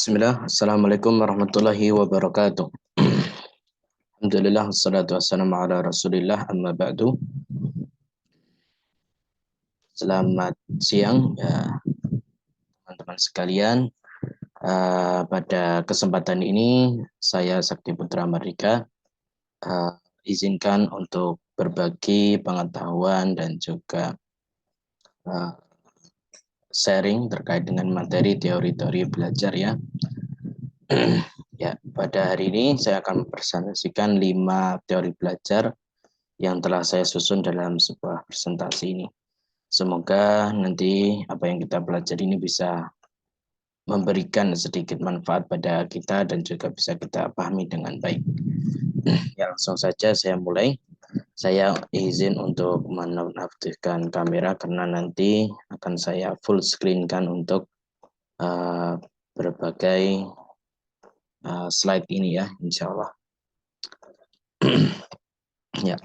Bismillah, Assalamualaikum warahmatullahi wabarakatuh. Alhamdulillah, wassalatu wassalamu ala rasulillah, amma ba'du. Selamat siang, ya, teman-teman sekalian. Pada kesempatan ini, saya Sakti Putra Mardika izinkan untuk berbagi pengetahuan dan juga sharing terkait dengan materi teori-teori belajar ya. Ya, pada hari ini saya akan mempresentasikan 5 teori belajar yang telah saya susun dalam sebuah presentasi ini. Semoga nanti apa yang kita pelajari ini bisa memberikan sedikit manfaat pada kita dan juga bisa kita pahami dengan baik. Ya, langsung saja saya mulai. Saya izin untuk menonaktifkan kamera karena nanti akan saya full screen-kan untuk berbagai slide ini ya, insya Allah. Ya.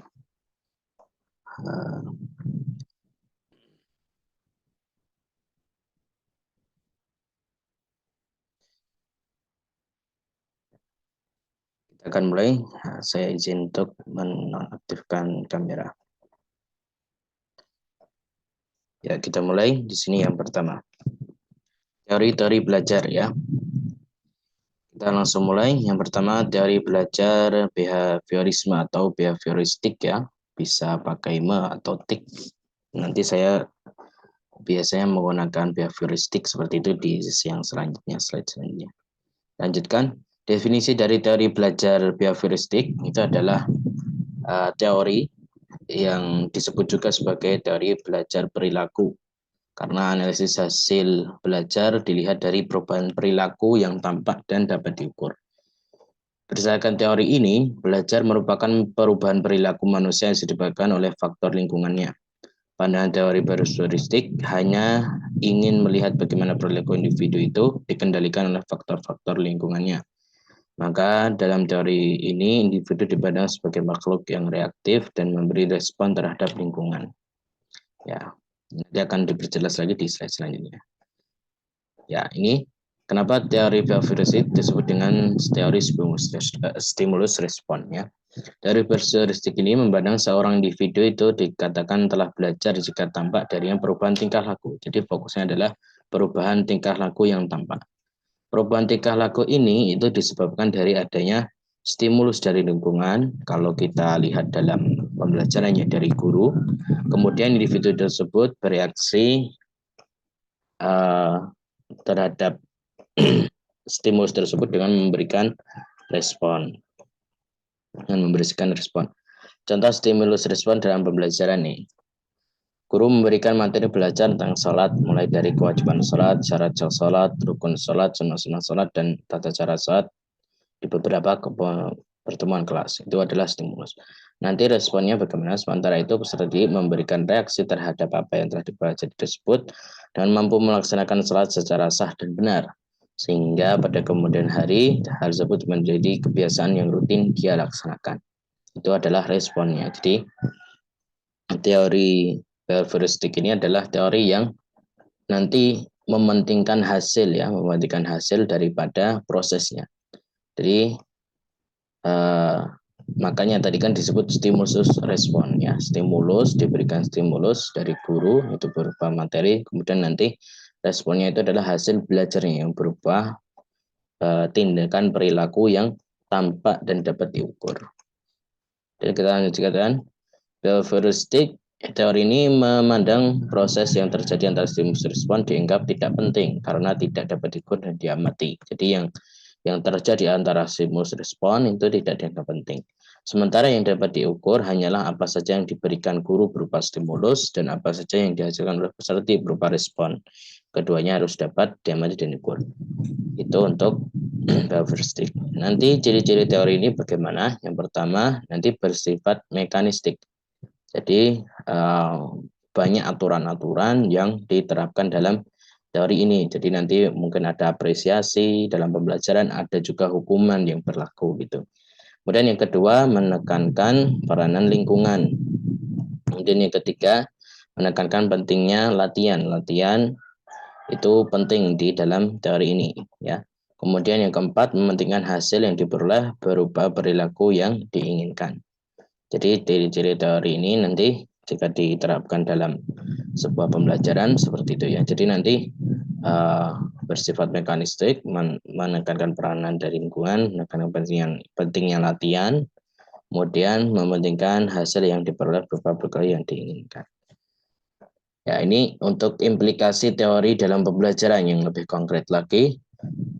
Kita akan mulai. Saya izin untuk menonaktifkan kamera. Ya, kita mulai di sini yang pertama. Teori-teori belajar ya. Kita langsung mulai. Yang pertama teori belajar behaviorisme atau behavioristik ya. Bisa pakai me atau tik. Nanti saya biasanya menggunakan behavioristik seperti itu di sesi yang selanjutnya, slide selanjutnya. Lanjutkan. Definisi dari teori belajar behavioristik itu adalah teori yang disebut juga sebagai teori belajar perilaku. Karena analisis hasil belajar dilihat dari perubahan perilaku yang tampak dan dapat diukur. Berdasarkan teori ini, belajar merupakan perubahan perilaku manusia yang disebabkan oleh faktor lingkungannya. Pandangan teori behavioristik hanya ingin melihat bagaimana perilaku individu itu dikendalikan oleh faktor-faktor lingkungannya. Maka dalam teori ini, individu dipandang sebagai makhluk yang reaktif dan memberi respon terhadap lingkungan. Ya, nanti akan diperjelas lagi di slide selanjutnya. Ya, ini kenapa teori behavioristik disebut dengan teori stimulus respon ya. Teori behavioristik ini memandang seorang individu itu dikatakan telah belajar jika tampak dari yang perubahan tingkah laku. Jadi fokusnya adalah perubahan tingkah laku yang tampak. Perubahan tingkah laku ini itu disebabkan dari adanya stimulus dari lingkungan. Kalau kita lihat dalam pembelajarannya dari guru, kemudian individu tersebut bereaksi terhadap stimulus tersebut dengan memberikan respon. Contoh stimulus respon dalam pembelajaran nih. Guru memberikan materi belajar tentang sholat, mulai dari kewajiban sholat, syarat sholat, rukun sholat, sunnah sholat, dan tata cara sholat di beberapa pertemuan kelas. Itu adalah stimulus. Nanti responnya bagaimana? Sementara itu peserta didik memberikan reaksi terhadap apa yang telah dipelajari tersebut dan mampu melaksanakan sholat secara sah dan benar. Sehingga pada kemudian hari, hal tersebut menjadi kebiasaan yang rutin dia laksanakan. Itu adalah responnya. Jadi, teori behavioristik ini adalah teori yang nanti mementingkan hasil ya, mementingkan hasil daripada prosesnya. Jadi makanya tadi kan disebut stimulus respon ya. Stimulus diberikan stimulus dari guru itu berupa materi, kemudian nanti responnya itu adalah hasil belajarnya yang berupa tindakan perilaku yang tampak dan dapat diukur. Jadi kita lanjutkan. Behavioristik teori ini memandang proses yang terjadi antara stimulus respon dianggap tidak penting karena tidak dapat diukur dan diamati. Jadi yang terjadi antara stimulus respon itu tidak dianggap penting. Sementara yang dapat diukur hanyalah apa saja yang diberikan guru berupa stimulus dan apa saja yang dihasilkan oleh peserta berupa respon. Keduanya harus dapat diamati dan diukur. Itu untuk behavioristik. Nanti ciri-ciri teori ini bagaimana? Yang pertama, nanti bersifat mekanistik. Jadi banyak aturan-aturan yang diterapkan dalam teori ini. Jadi nanti mungkin ada apresiasi dalam pembelajaran, ada juga hukuman yang berlaku gitu. Kemudian yang kedua, menekankan peranan lingkungan. Kemudian yang ketiga, menekankan pentingnya latihan. Latihan itu penting di dalam teori ini ya. Kemudian yang keempat, mementingkan hasil yang diperoleh berupa perilaku yang diinginkan. Jadi ciri-ciri teori ini nanti jika diterapkan dalam sebuah pembelajaran seperti itu ya. Jadi nanti bersifat mekanistik, menekankan peranan dari lingkungan, menekankan pentingnya latihan, kemudian mementingkan hasil yang diperoleh berupa perilaku yang diinginkan. Ya, ini untuk implikasi teori dalam pembelajaran yang lebih konkret lagi.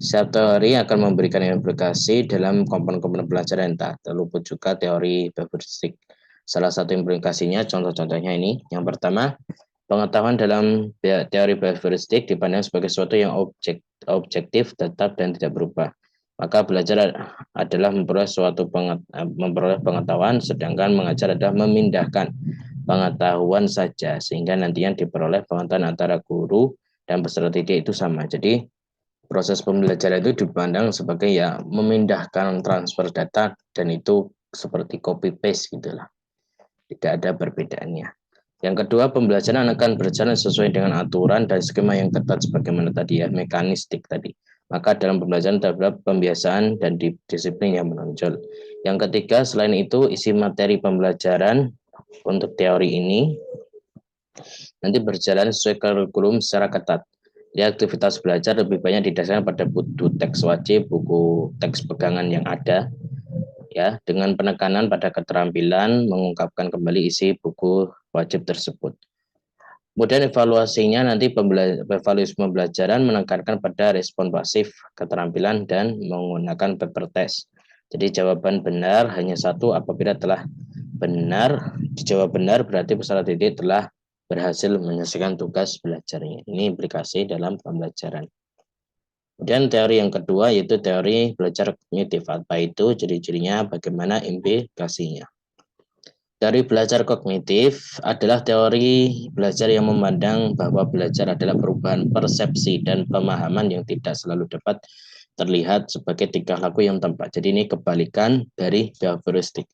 Setiap teori akan memberikan implikasi dalam komponen-komponen pelajaran, tak terluput juga teori behavioristik. Salah satu implikasinya, contoh-contohnya ini. Yang pertama, pengetahuan dalam teori behavioristik dipandang sebagai sesuatu yang objektif, tetap, dan tidak berubah. Maka belajar adalah memperoleh pengetahuan, sedangkan mengajar adalah memindahkan pengetahuan saja, sehingga nantinya diperoleh pengetahuan antara guru dan peserta didik itu sama. Jadi proses pembelajaran itu dipandang sebagai ya memindahkan transfer data, dan itu seperti copy paste gitulah, tidak ada perbedaannya. Yang kedua, pembelajaran akan berjalan sesuai dengan aturan dan skema yang ketat sebagaimana tadi ya, mekanistik tadi. Maka dalam pembelajaran terdapat pembiasaan dan disiplin yang menonjol. Yang ketiga, selain itu isi materi pembelajaran untuk teori ini nanti berjalan sesuai kurikulum secara ketat. Di aktivitas belajar lebih banyak didasarkan pada buku teks wajib, buku teks pegangan yang ada, ya, dengan penekanan pada keterampilan mengungkapkan kembali isi buku wajib tersebut. Kemudian evaluasinya nanti evaluasi pembelajaran menekankan pada respon pasif, keterampilan, dan menggunakan paper test. Jadi jawaban benar hanya satu apabila telah benar, dijawab benar berarti peserta didik telah berhasil menyelesaikan tugas belajarnya. Ini implikasi dalam pembelajaran. Kemudian teori yang kedua yaitu teori belajar kognitif. Apa itu ciri-cirinya, bagaimana implikasinya? Teori belajar kognitif adalah teori belajar yang memandang bahwa belajar adalah perubahan persepsi dan pemahaman yang tidak selalu dapat terlihat sebagai tingkah laku yang tampak. Jadi ini kebalikan dari behavioristik.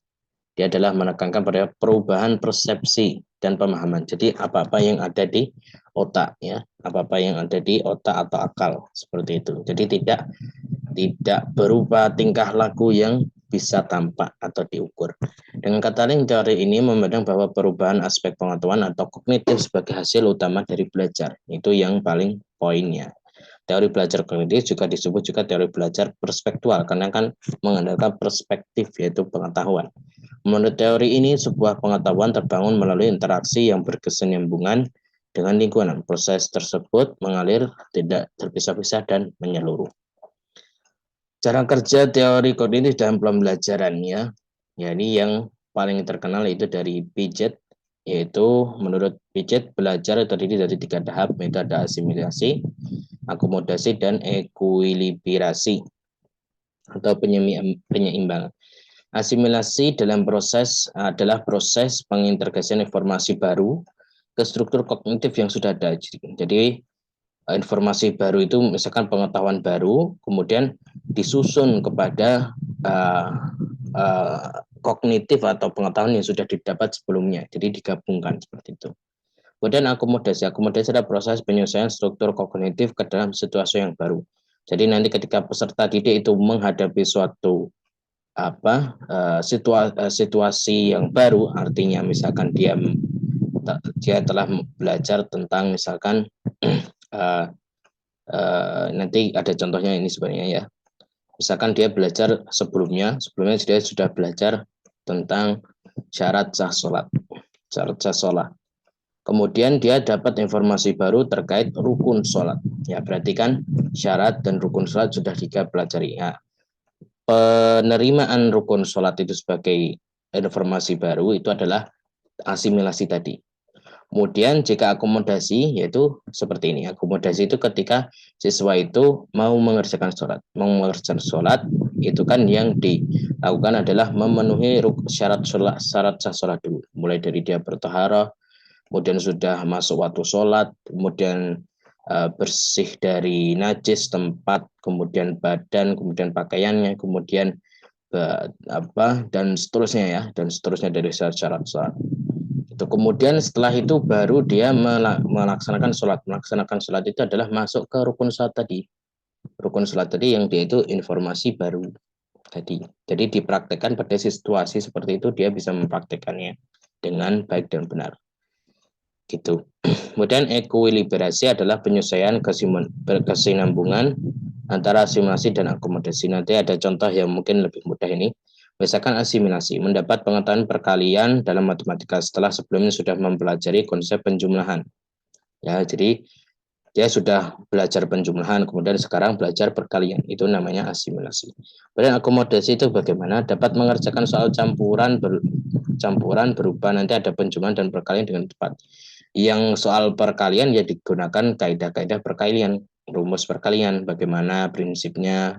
Dia adalah menekankan pada perubahan persepsi dan pemahaman. Jadi apa-apa yang ada di otak ya, apa-apa yang ada di otak atau akal seperti itu. Jadi tidak berupa tingkah laku yang bisa tampak atau diukur. Dengan kata lain, teori ini memandang bahwa perubahan aspek pengetahuan atau kognitif sebagai hasil utama dari belajar. Itu yang paling poinnya. Teori belajar kognitif juga disebut juga teori belajar perspektual, karena kan mengandalkan perspektif, yaitu pengetahuan. Menurut teori ini, sebuah pengetahuan terbangun melalui interaksi yang berkesinambungan dengan lingkungan. Proses tersebut mengalir, tidak terpisah-pisah, dan menyeluruh. Cara kerja teori kognitif dalam pembelajaran ya. Ya, ini yang paling terkenal yaitu dari Piaget, yaitu menurut Piaget belajar terdiri dari 3 tahap: metode asimilasi, akomodasi, dan ekuilibrasi atau penyeimbangan. Asimilasi dalam proses adalah proses pengintegrasian informasi baru ke struktur kognitif yang sudah ada. Jadi informasi baru itu misalkan pengetahuan baru, kemudian disusun kepada kognitif atau pengetahuan yang sudah didapat sebelumnya. Jadi digabungkan seperti itu. Kemudian akomodasi. Akomodasi adalah proses penyelesaian struktur kognitif ke dalam situasi yang baru. Jadi nanti ketika peserta didik itu menghadapi suatu situasi yang baru, artinya misalkan dia telah belajar tentang misalkan nanti ada contohnya ini sebenarnya ya. Misalkan dia belajar sebelumnya dia sudah belajar tentang syarat sah sholat. Kemudian dia dapat informasi baru terkait rukun sholat. Ya, berarti kan syarat dan rukun sholat sudah dipelajari. Ya, penerimaan rukun sholat itu sebagai informasi baru itu adalah asimilasi tadi. Kemudian jika akomodasi, yaitu seperti ini. Akomodasi itu ketika siswa itu mau mengerjakan sholat. Mau mengerjakan sholat, itu kan yang dilakukan adalah memenuhi syarat sah sholat dulu. Mulai dari dia bertaharah, kemudian sudah masuk waktu sholat, kemudian bersih dari najis tempat, kemudian badan, kemudian pakaiannya, kemudian dan seterusnya ya, dan seterusnya dari syarat sholat. Kemudian setelah itu baru dia melaksanakan sholat. Melaksanakan sholat itu adalah masuk ke rukun sholat tadi. Rukun sholat tadi yang dia itu informasi baru tadi. Jadi dipraktekkan pada situasi seperti itu dia bisa mempraktekannya dengan baik dan benar. Gitu. Kemudian ekuilibrasi adalah penyesuaian kesinambungan antara asimilasi dan akomodasi. Nanti ada contoh yang mungkin lebih mudah ini. Misalkan asimilasi, mendapat pengetahuan perkalian dalam matematika setelah sebelumnya sudah mempelajari konsep penjumlahan. Ya, jadi dia sudah belajar penjumlahan, kemudian sekarang belajar perkalian. Itu namanya asimilasi. Kemudian akomodasi itu bagaimana? Dapat mengerjakan soal campuran berupa nanti ada penjumlahan dan perkalian dengan tepat. Yang soal perkalian ya digunakan kaidah-kaidah perkalian, rumus perkalian, bagaimana prinsipnya.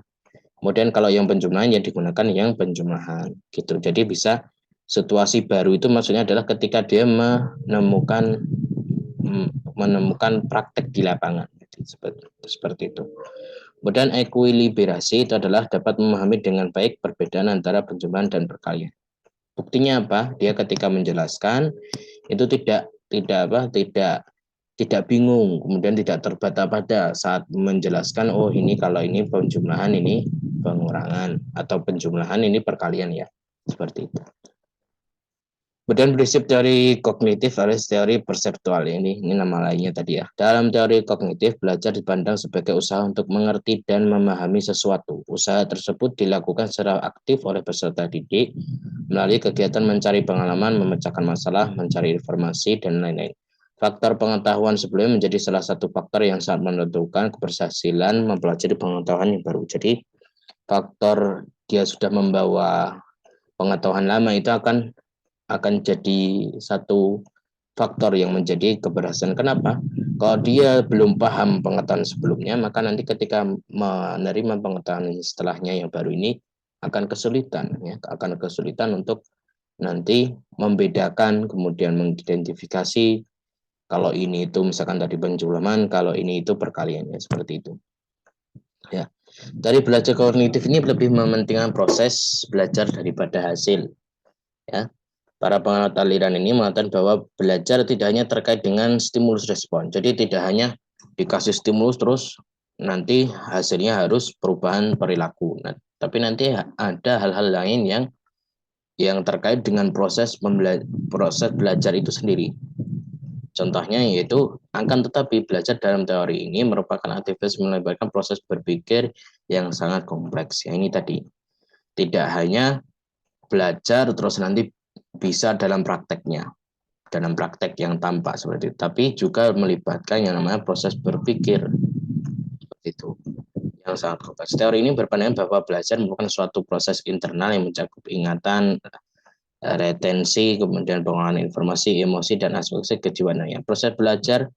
Kemudian kalau yang penjumlahan ya digunakan yang penjumlahan gitu. Jadi bisa situasi baru itu maksudnya adalah ketika dia menemukan praktek di lapangan. Seperti itu. Kemudian ekuilibrasi itu adalah dapat memahami dengan baik perbedaan antara penjumlahan dan perkalian. Buktinya apa? Dia ketika menjelaskan itu tidak bingung, kemudian tidak terbata-bata saat menjelaskan, oh ini kalau ini penjumlahan, ini pengurangan, atau penjumlahan ini perkalian ya, seperti itu. Kemudian prinsip teori kognitif alias teori perseptual ini nama lainnya tadi ya. Dalam teori kognitif, belajar dipandang sebagai usaha untuk mengerti dan memahami sesuatu. Usaha tersebut dilakukan secara aktif oleh peserta didik melalui kegiatan mencari pengalaman, memecahkan masalah, mencari informasi, dan lain-lain. Faktor pengetahuan sebelumnya menjadi salah satu faktor yang sangat menentukan keberhasilan mempelajari pengetahuan yang baru. Jadi faktor dia sudah membawa pengetahuan lama itu akan jadi satu faktor yang menjadi keberhasilan. Kenapa? Kalau dia belum paham pengetahuan sebelumnya, maka nanti ketika menerima pengetahuan setelahnya yang baru ini akan kesulitan, ya, akan kesulitan untuk nanti membedakan, kemudian mengidentifikasi kalau ini itu misalkan tadi penjumlahan, kalau ini itu perkaliannya seperti itu. Ya, dari belajar kognitif ini lebih mementingkan proses belajar daripada hasil. Ya, para penganut aliran ini mengatakan bahwa belajar tidak hanya terkait dengan stimulus respon. Jadi tidak hanya dikasih stimulus terus nanti hasilnya harus perubahan perilaku. Nah, tapi nanti ada hal-hal lain yang terkait dengan proses belajar itu sendiri. Contohnya yaitu akan tetapi belajar dalam teori ini merupakan aktivitas melibatkan proses berpikir yang sangat kompleks. Ya, ini tadi tidak hanya belajar terus nanti bisa dalam praktek yang tampak seperti itu, tapi juga melibatkan yang namanya proses berpikir seperti itu yang sangat kompleks. Teori ini berpandangan bahwa belajar merupakan suatu proses internal yang mencakup ingatan, retensi, kemudian pengolahan informasi, emosi, dan aspek kejiwaan. Proses belajar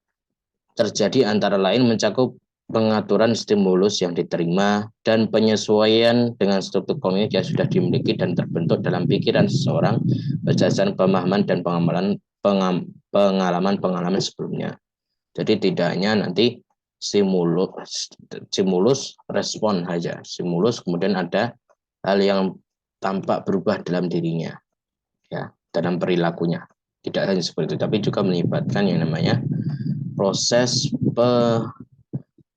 terjadi antara lain mencakup pengaturan stimulus yang diterima dan penyesuaian dengan struktur kognitif yang sudah dimiliki dan terbentuk dalam pikiran seseorang berdasarkan pemahaman dan pengalaman sebelumnya. Jadi tidak hanya nanti stimulus respon saja, stimulus kemudian ada hal yang tampak berubah dalam dirinya, ya, dalam perilakunya. Tidak hanya seperti itu, tapi juga melibatkan yang namanya proses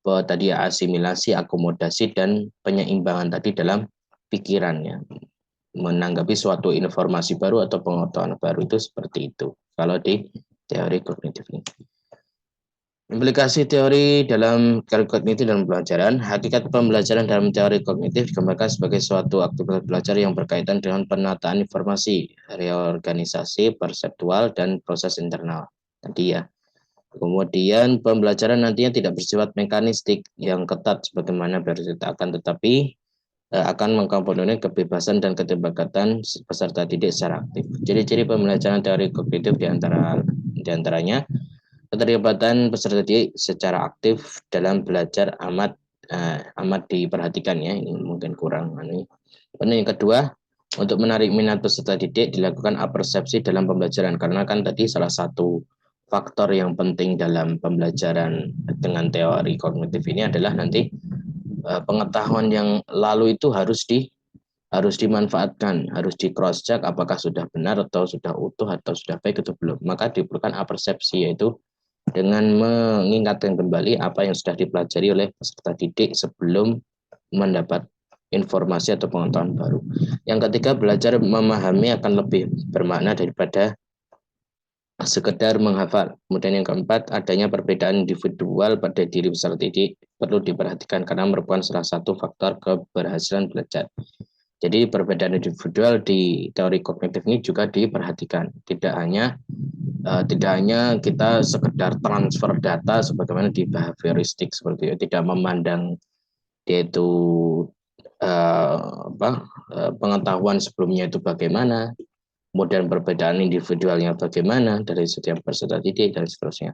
tadi asimilasi, akomodasi, dan penyeimbangan tadi dalam pikirannya. Menanggapi suatu informasi baru atau pengetahuan baru itu seperti itu. Kalau di teori kognitif ini. Implikasi teori dalam teori kognitif dan pembelajaran. Hakikat pembelajaran dalam teori kognitif digambarkan sebagai suatu aktivitas belajar yang berkaitan dengan penataan informasi, reorganisasi perseptual, dan proses internal. Tadi ya. Kemudian pembelajaran nantinya tidak bersifat mekanistik yang ketat sebagaimana akan tetapi akan mengkomponen kebebasan dan keterlibatan peserta didik secara aktif. Ciri-ciri pembelajaran teori kognitif diantaranya keterlibatan peserta didik secara aktif dalam belajar amat diperhatikan ya, ini mungkin kurang ini. Yang kedua, untuk menarik minat peserta didik dilakukan apersepsi dalam pembelajaran karena kan tadi salah satu faktor yang penting dalam pembelajaran dengan teori kognitif ini adalah nanti pengetahuan yang lalu itu harus dimanfaatkan, harus di cross check apakah sudah benar atau sudah utuh atau sudah baik atau belum. Maka diperlukan apersepsi yaitu dengan mengingatkan kembali apa yang sudah dipelajari oleh peserta didik sebelum mendapat informasi atau pengetahuan baru. Yang ketiga, belajar memahami akan lebih bermakna daripada sekedar menghafal. Kemudian yang keempat, adanya perbedaan individual pada diri peserta didik perlu diperhatikan karena merupakan salah satu faktor keberhasilan belajar. Jadi perbedaan individual di teori kognitif ini juga diperhatikan. Tidak hanya kita sekedar transfer data sebagaimana di behavioristik seperti itu, tidak memandang dia itu pengetahuan sebelumnya itu bagaimana, kemudian perbedaan individualnya bagaimana dari setiap peserta didik dan seterusnya.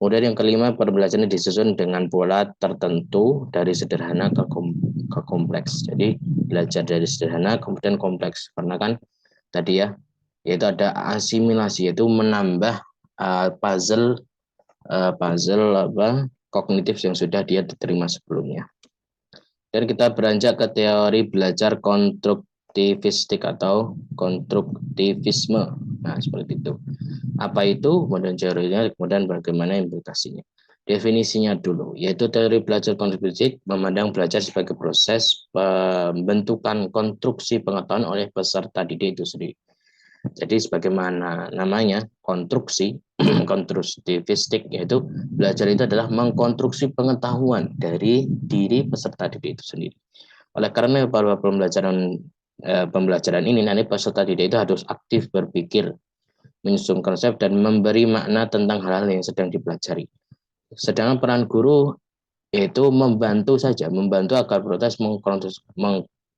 Kemudian yang kelima, pembelajaran disusun dengan pola tertentu dari sederhana ke kompleks. Jadi belajar dari sederhana kemudian kompleks, karena kan tadi ya, yaitu ada asimilasi, yaitu menambah puzzle kognitif yang sudah dia diterima sebelumnya. Dan kita beranjak ke teori belajar konstruktivistik atau konstruktivisme. Nah, seperti itu. Apa itu, kemudian teorinya, kemudian bagaimana implikasinya. Definisinya dulu, yaitu teori belajar konstruktivistik memandang belajar sebagai proses pembentukan konstruksi pengetahuan oleh peserta didik itu sendiri. Jadi sebagaimana namanya konstruksi, konstruktivistik, yaitu belajar itu adalah mengkonstruksi pengetahuan dari diri peserta didik itu sendiri. Oleh karena pada pembelajaran ini nanti peserta didik itu harus aktif berpikir, menyusun konsep dan memberi makna tentang hal-hal yang sedang dipelajari. Sedangkan peran guru yaitu membantu agar proses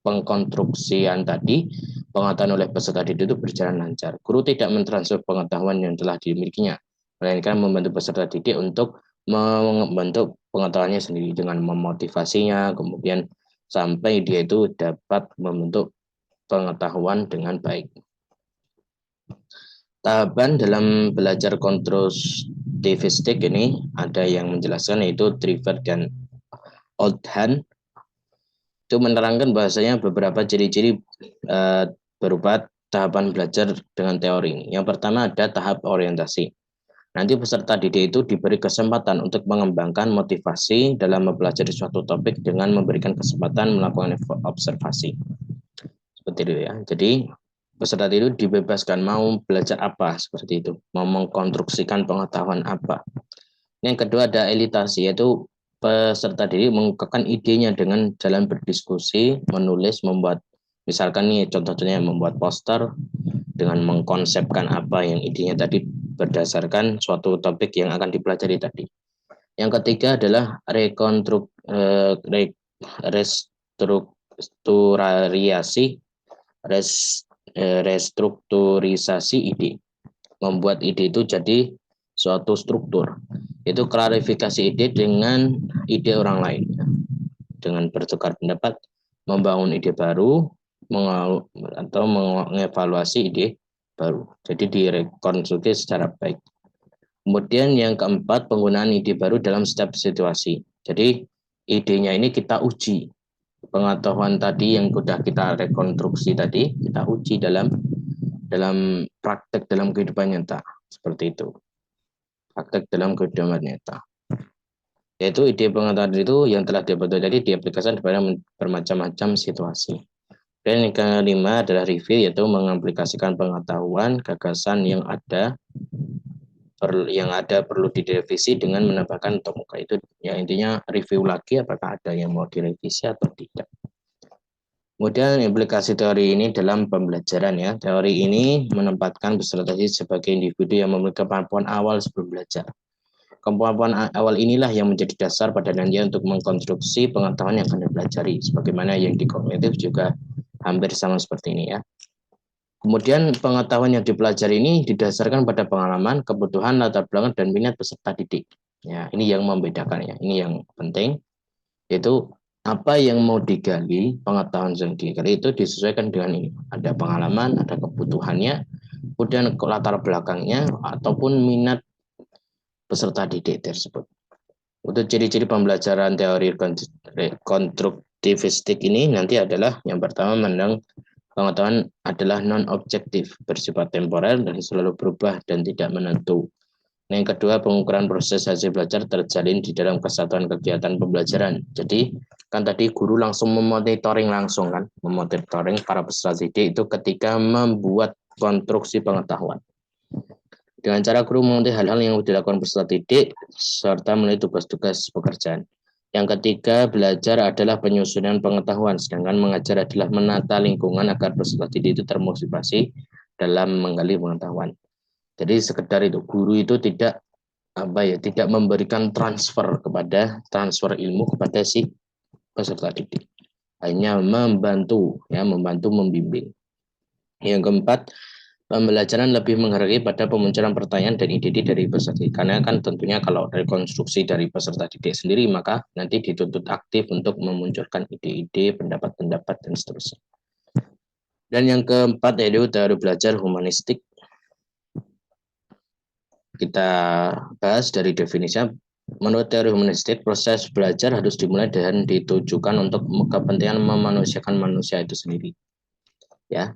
pengkonstruksian tadi pengetahuan oleh peserta didik itu berjalan lancar. Guru tidak mentransfer pengetahuan yang telah dimilikinya, melainkan membantu peserta didik untuk membentuk pengetahuannya sendiri dengan memotivasinya, kemudian sampai dia itu dapat membentuk pengetahuan dengan baik. Tahapan dalam belajar konstruktivistik ini ada yang menjelaskan, yaitu Trevor dan Oldham itu menerangkan bahasanya beberapa ciri-ciri berupa tahapan belajar dengan teori ini. Yang pertama ada tahap orientasi. Nanti peserta didik itu diberi kesempatan untuk mengembangkan motivasi dalam mempelajari suatu topik dengan memberikan kesempatan melakukan observasi. Seperti itu ya. Jadi peserta itu dibebaskan mau belajar apa, seperti itu, mau mengkonstruksikan pengetahuan apa. Yang kedua ada elitasi, yaitu peserta didik mengungkapkan idenya dengan jalan berdiskusi, menulis, membuat, misalkan nih contohnya membuat poster dengan mengkonsepkan apa yang idenya tadi berdasarkan suatu topik yang akan dipelajari tadi. Yang ketiga adalah restrukturisasi ide, membuat ide itu jadi suatu struktur, itu klarifikasi ide dengan ide orang lain, dengan bertukar pendapat, membangun ide baru, atau mengevaluasi ide baru, jadi direkonstruksi secara baik. Kemudian yang keempat, penggunaan ide baru dalam setiap situasi. Jadi idenya ini kita uji, pengetahuan tadi yang sudah kita rekonstruksi tadi kita uji dalam praktek dalam kehidupan nyata, seperti itu. Praktek dalam kehidupan nyata, yaitu ide pengetahuan itu yang telah dibentuk tadi diaplikasikan pada bermacam-macam situasi. Dan yang kelima adalah review, yaitu mengaplikasikan pengetahuan gagasan yang ada perlu direvisi dengan menambahkan tomuka. Itu ya, intinya review lagi apakah ada yang mau direvisi atau tidak. Kemudian implikasi teori ini dalam pembelajaran ya. Teori ini menempatkan peserta didik sebagai individu yang memiliki kemampuan awal sebelum belajar. Kemampuan awal inilah yang menjadi dasar pada nantinya untuk mengkonstruksi pengetahuan yang akan dipelajari. Sebagaimana yang di kognitif juga hampir sama seperti ini ya. Kemudian pengetahuan yang dipelajari ini didasarkan pada pengalaman, kebutuhan, latar belakang, dan minat peserta didik. Ya, ini yang membedakannya. Ini yang penting, yaitu apa yang mau digali, pengetahuan yang digali itu disesuaikan dengan ini. Ada pengalaman, ada kebutuhannya, kemudian latar belakangnya, ataupun minat peserta didik tersebut. Untuk ciri-ciri pembelajaran teori konstruktivistik ini nanti adalah yang pertama, memandang pengetahuan adalah non-objektif, bersifat temporer dan selalu berubah dan tidak menentu. Yang kedua, pengukuran proses hasil belajar terjalin di dalam kesatuan kegiatan pembelajaran. Jadi kan tadi guru langsung memonitoring langsung kan, memonitoring para peserta didik itu ketika membuat konstruksi pengetahuan. Dengan cara guru mengerti hal-hal yang dilakukan peserta didik serta menilai tugas-tugas pekerjaan. Yang ketiga, belajar adalah penyusunan pengetahuan, sedangkan mengajar adalah menata lingkungan agar peserta didik itu termotivasi dalam menggali pengetahuan. Jadi sekedar itu, guru itu tidak tidak memberikan transfer ilmu kepada si peserta didik, hanya membantu membimbing. Yang keempat, pembelajaran lebih menghargai pada pemunculan pertanyaan dan ide-ide dari peserta didik, karena kan tentunya kalau dari konstruksi dari peserta didik sendiri maka nanti dituntut aktif untuk memunculkan ide-ide, pendapat-pendapat dan seterusnya. Dan yang keempat yaitu teori belajar humanistik. Kita bahas dari definisinya. Menurut teori humanistik, proses belajar harus dimulai dan ditujukan untuk kepentingan memanusiakan manusia itu sendiri. Ya,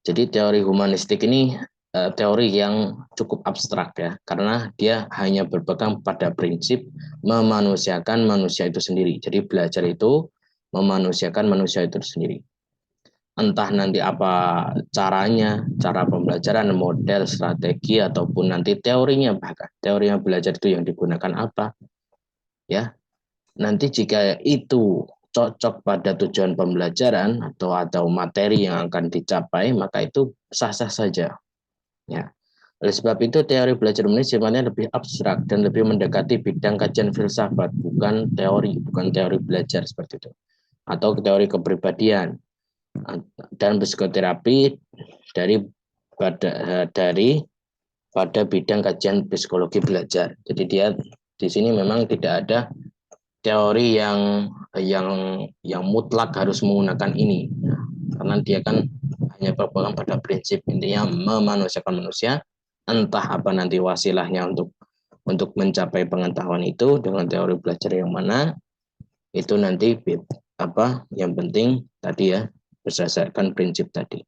jadi teori humanistik ini teori yang cukup abstrak ya, karena dia hanya berpegang pada prinsip memanusiakan manusia itu sendiri. Jadi belajar itu memanusiakan manusia itu sendiri. Entah nanti apa caranya, cara pembelajaran, model, strategi, ataupun nanti teorinya, bahkan teorinya belajar itu yang digunakan apa, ya. Nanti jika itu cocok pada tujuan pembelajaran atau materi yang akan dicapai, maka itu sah-sah saja. Ya. Oleh sebab itu, teori belajar ini sifatnya lebih abstrak dan lebih mendekati bidang kajian filsafat, bukan teori belajar seperti itu. Atau teori kepribadian dan psikoterapi pada bidang kajian psikologi belajar. Jadi dia di sini memang tidak ada teori yang mutlak harus menggunakan ini, karena dia kan hanya berpegang pada prinsip intinya memanusiakan manusia, entah apa nanti wasilahnya untuk mencapai pengetahuan itu dengan teori belajar yang mana itu nanti yang penting tadi ya berdasarkan prinsip tadi.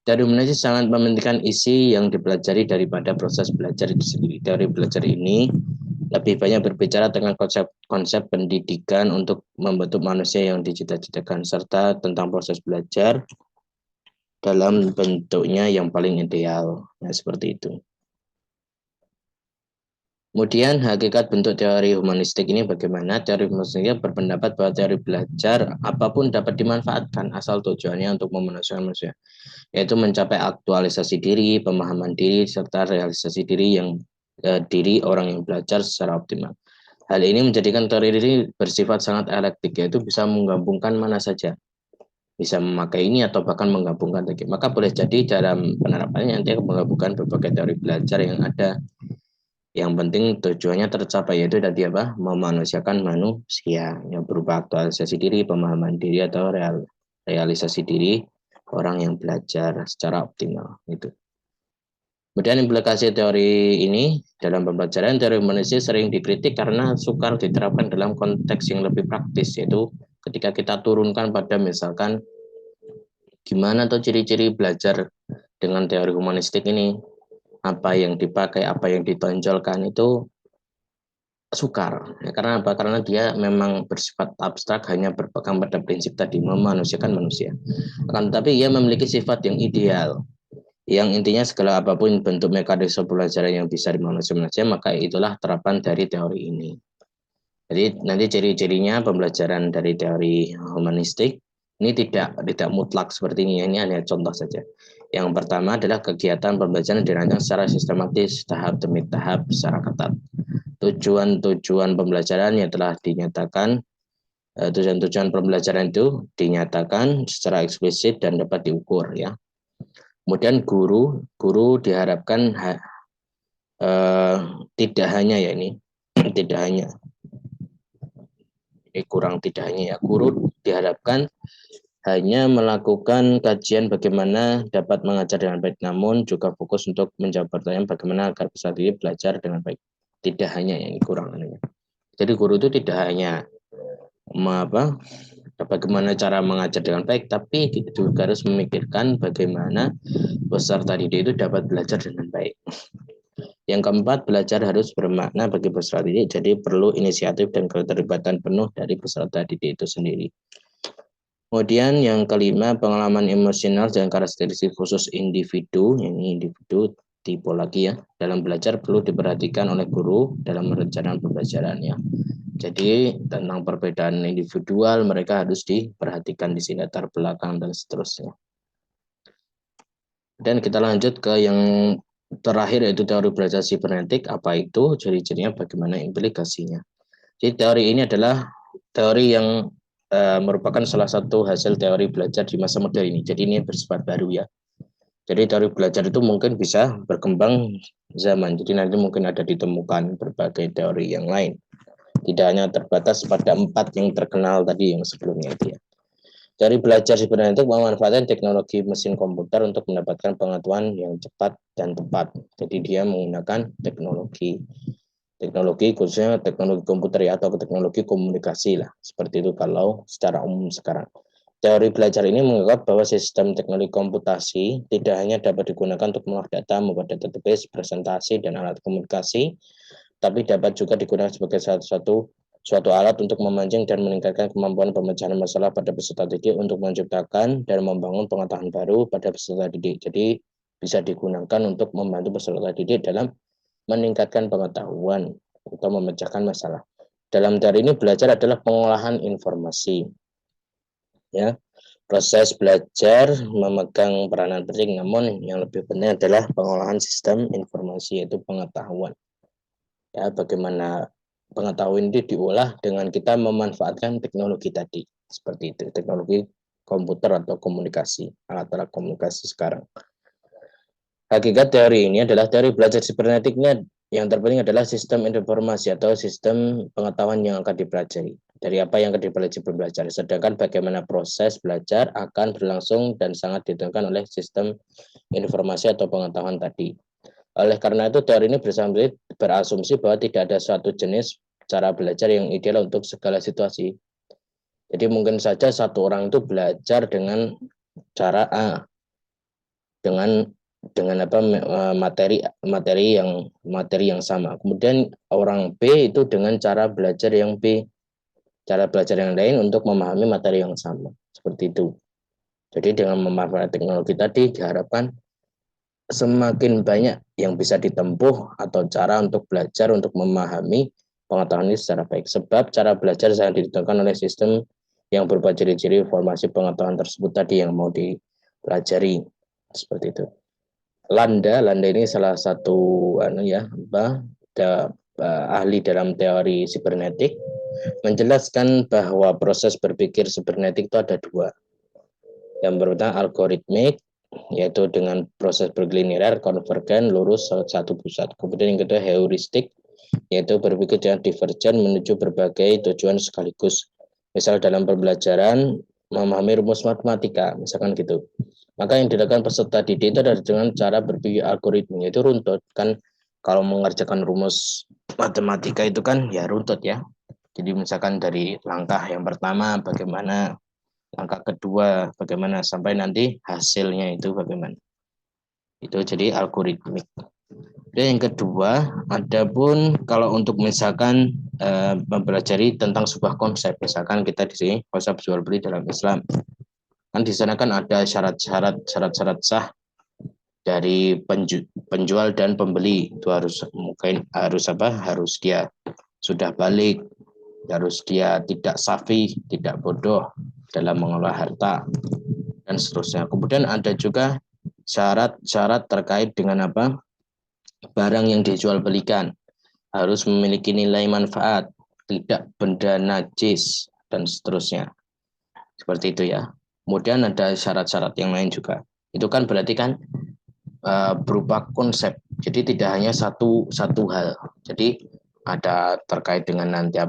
Teori humanistik sangat mementingkan isi yang dipelajari daripada proses belajar itu sendiri. Teori belajar ini lebih banyak berbicara tentang konsep pendidikan untuk membentuk manusia yang dicita-citakan, serta tentang proses belajar dalam bentuknya yang paling ideal. Nah, seperti itu. Kemudian hakikat bentuk teori humanistik ini bagaimana? Teori humanistik berpendapat bahwa teori belajar apapun dapat dimanfaatkan asal tujuannya untuk memanusiakan manusia, yaitu mencapai aktualisasi diri, pemahaman diri, serta realisasi diri diri orang yang belajar secara optimal. Hal ini menjadikan teori ini bersifat sangat elektik, yaitu bisa menggabungkan mana saja, bisa memakai ini atau bahkan menggabungkan lagi. Maka boleh jadi dalam penerapannya nanti akan menggabungkan berbagai teori belajar yang ada. Yang penting tujuannya tercapai, yaitu tadi apa? Memanusiakan manusia yang berupa aktualisasi diri, pemahaman diri atau realisasi diri orang yang belajar secara optimal itu. Kemudian implikasi teori ini dalam pembelajaran, teori humanistik sering dikritik karena sukar diterapkan dalam konteks yang lebih praktis, yaitu ketika kita turunkan pada misalkan gimana tuh ciri-ciri belajar dengan teori humanistik ini, apa yang dipakai, apa yang ditonjolkan itu sukar. Ya, karena apa? Karena dia memang bersifat abstrak, hanya berpegang pada prinsip tadi memanusiakan manusia. Akan tetapi ia memiliki sifat yang ideal, yang intinya segala apapun bentuk mekanisme pembelajaran yang bisa dimanusiakan, maka itulah terapan dari teori ini. Jadi nanti ciri-cirinya pembelajaran dari teori humanistik ini tidak mutlak seperti ini. Ini hanya contoh saja. Yang pertama adalah kegiatan pembelajaran dirancang secara sistematis, tahap demi tahap, secara ketat. Tujuan-tujuan pembelajaran yang telah dinyatakan, tujuan-tujuan pembelajaran itu dinyatakan secara eksplisit dan dapat diukur ya. Kemudian guru diharapkan tidak hanya ya ini tidak hanya ya, guru diharapkan hanya melakukan kajian bagaimana dapat mengajar dengan baik, namun juga fokus untuk menjawab pertanyaan bagaimana agar peserta didik belajar dengan baik. Tidak hanya yang kurang. Jadi guru itu tidak hanya bagaimana cara mengajar dengan baik, tapi juga harus memikirkan bagaimana peserta didik itu dapat belajar dengan baik. Yang keempat, belajar harus bermakna bagi peserta didik, jadi perlu inisiatif dan keterlibatan penuh dari peserta didik itu sendiri. Kemudian yang kelima, pengalaman emosional dan karakteristik khusus individu, ini individu tipe lagi ya, dalam belajar perlu diperhatikan oleh guru dalam merencanakan pembelajarannya. Jadi tentang perbedaan individual mereka harus diperhatikan di sini, latar belakang dan seterusnya. Dan kita lanjut ke yang terakhir yaitu teori belajar sibernetik. Apa itu? Ciri-cirinya, bagaimana implikasinya. Jadi teori ini adalah teori yang merupakan salah satu hasil teori belajar di masa modern ini. Jadi ini bersifat baru ya. Jadi teori belajar itu mungkin bisa berkembang zaman. Jadi nanti mungkin ada ditemukan berbagai teori yang lain. Tidak hanya terbatas pada 4 yang terkenal tadi yang sebelumnya itu ya. Dari belajar sibernetik memanfaatkan teknologi mesin komputer untuk mendapatkan pengetahuan yang cepat dan tepat. Jadi dia menggunakan teknologi khususnya teknologi komputer ya, atau teknologi komunikasi lah. Seperti itu kalau secara umum sekarang. Teori belajar ini menganggap bahwa sistem teknologi komputasi tidak hanya dapat digunakan untuk mengolah data, membuat database, presentasi, dan alat komunikasi, tapi dapat juga digunakan sebagai suatu alat untuk memancing dan meningkatkan kemampuan pemecahan masalah pada peserta didik untuk menciptakan dan membangun pengetahuan baru pada peserta didik. Jadi bisa digunakan untuk membantu peserta didik dalam meningkatkan pengetahuan atau memecahkan masalah. Dalam teori ini belajar adalah pengolahan informasi. Ya, proses belajar memegang peranan penting, namun yang lebih penting adalah pengolahan sistem informasi, yaitu pengetahuan. Ya, bagaimana pengetahuan itu diolah dengan kita memanfaatkan teknologi tadi, seperti itu, teknologi komputer atau komunikasi, alat-alat komunikasi sekarang. Hakikat teori ini adalah teori belajar sibernetiknya yang terpenting adalah sistem informasi atau sistem pengetahuan yang akan dipelajari. Dari apa yang akan dipelajari belajar. Sedangkan bagaimana proses belajar akan berlangsung dan sangat ditentukan oleh sistem informasi atau pengetahuan tadi. Oleh karena itu, teori ini berasumsi bahwa tidak ada suatu jenis cara belajar yang ideal untuk segala situasi. Jadi mungkin saja satu orang itu belajar dengan cara A, dengan apa materi yang sama. Kemudian orang B itu dengan cara belajar yang B, cara belajar yang lain untuk memahami materi yang sama. Seperti itu. Jadi dengan memanfaatkan teknologi tadi diharapkan semakin banyak yang bisa ditempuh atau cara untuk belajar untuk memahami pengetahuan ini secara baik. Sebab cara belajar sangat ditentukan oleh sistem yang berupa ciri-ciri informasi pengetahuan tersebut tadi yang mau dipelajari. Seperti itu. Landa ini salah satu ahli dalam teori sibernetik menjelaskan bahwa proses berpikir sibernetik itu ada dua. Yang pertama algoritmik, yaitu dengan proses berlinear, konvergen, lurus, satu pusat. Kemudian yang kedua heuristik, yaitu berpikir dengan divergen menuju berbagai tujuan sekaligus. Misal dalam pembelajaran memahami rumus matematika, misalkan gitu. Maka yang dilakukan peserta didik itu adalah dengan cara berpikir algoritmik, yaitu runtut. Kan kalau mengerjakan rumus matematika itu kan ya runtut ya. Jadi misalkan dari langkah yang pertama bagaimana, langkah kedua bagaimana, sampai nanti hasilnya itu bagaimana. Itu jadi algoritmik. Dan yang kedua, adapun kalau untuk misalkan mempelajari tentang sebuah konsep, misalkan kita di sini konsep jual beli dalam Islam, kan di sana kan ada syarat-syarat sah dari penjual dan pembeli. Itu harus dia sudah balik, harus dia tidak safi, tidak bodoh dalam mengelola harta dan seterusnya. Kemudian ada juga syarat-syarat terkait dengan barang yang dijual belikan, harus memiliki nilai manfaat, tidak benda najis dan seterusnya. Seperti itu ya. Kemudian ada syarat-syarat yang lain juga. Itu kan berarti kan berupa konsep. Jadi tidak hanya satu hal. Jadi ada terkait dengan nanti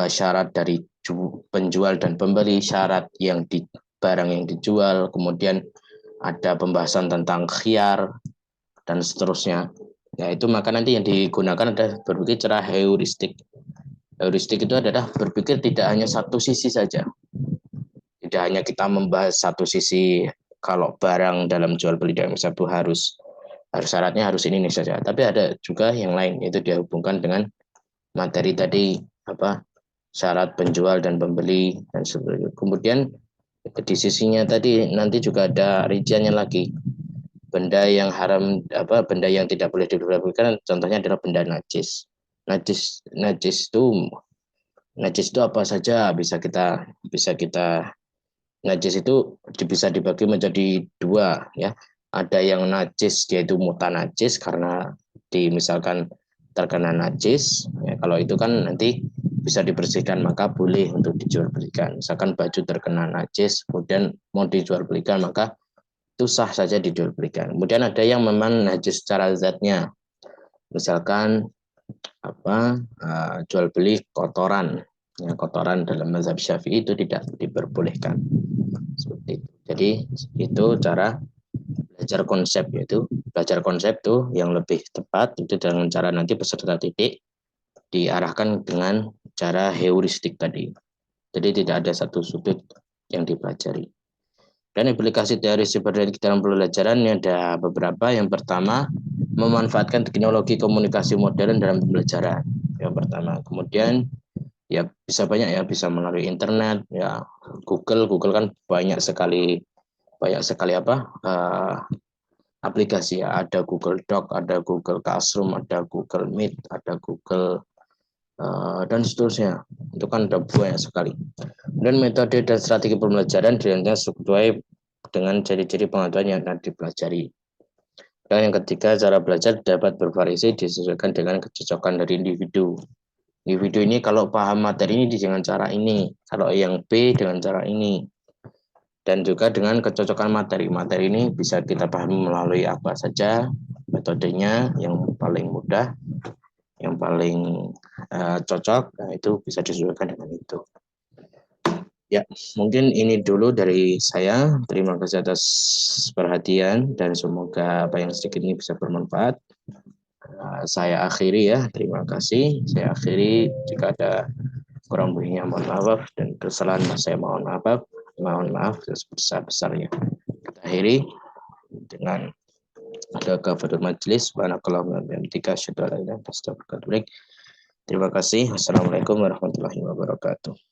syarat dari penjual dan pembeli, syarat yang di barang yang dijual, kemudian ada pembahasan tentang khiyar dan seterusnya. Ya itu maka nanti yang digunakan adalah berpikir secara heuristik. Heuristik itu adalah berpikir tidak hanya satu sisi saja. Tidak hanya kita membahas satu sisi, kalau barang dalam jual beli dalam satu harus Syaratnya harus ini saja. Tapi ada juga yang lain, yaitu dihubungkan dengan materi tadi, apa, syarat penjual dan pembeli dan sebagainya. Kemudian di sisinya tadi nanti juga ada rinciannya lagi. Benda yang haram, apa, benda yang tidak boleh diperbolehkan, contohnya adalah benda najis. Najis itu apa saja bisa kita najis itu bisa dibagi menjadi dua, ya. Ada yang najis, yaitu mutanajis karena misalkan terkena najis, ya, kalau itu kan nanti bisa dibersihkan maka boleh untuk dijual belikan. Misalkan baju terkena najis kemudian mau dijual belikan maka itu sah saja dijual belikan. Kemudian ada yang memang najis secara zatnya, misalkan apa, jual beli kotoran, ya, kotoran dalam mazhab Syafi'i itu tidak diperbolehkan seperti itu. Jadi itu cara belajar konsep, yaitu belajar konsep tuh yang lebih tepat itu dengan cara nanti peserta didik diarahkan dengan cara heuristik tadi. Jadi tidak ada satu sudut yang dipelajari. Dan aplikasi teori sibernetik dalam pembelajaran ini ada beberapa. Yang pertama, memanfaatkan teknologi komunikasi modern dalam pembelajaran. Yang pertama. Kemudian ya bisa banyak, ya, bisa melalui internet, ya, Google kan banyak sekali apa, aplikasi, ya, ada Google Doc, ada Google Classroom, ada Google Meet, ada Google dan seterusnya. Itu kan ada banyak sekali. Dan metode dan strategi pembelajaran dirancang sesuai dengan ciri-ciri pengetahuan yang akan dipelajari. Dan yang ketiga, cara belajar dapat bervariasi disesuaikan dengan kecocokan dari individu. Individu ini kalau paham materi ini dengan cara ini, kalau yang B dengan cara ini. Dan juga dengan kecocokan materi. Materi ini bisa kita pahami melalui apa saja, metodenya yang paling mudah, yang paling cocok, nah itu bisa disesuaikan dengan itu. Ya, mungkin ini dulu dari saya. Terima kasih atas perhatian dan semoga apa yang sedikit ini bisa bermanfaat. Saya akhiri, ya. Terima kasih. Saya akhiri. Jika ada kurang lebihnya mohon maaf, dan kesalahan saya mohon maaf sebesar-besarnya. Kita akhiri dengan ada kafaratul majelis. Subhanakallahumma wa bihamdika asyhadu an la ilaha illa anta astaghfiruka wa atubu ilaik. Terima kasih. Wassalamualaikum warahmatullahi wabarakatuh.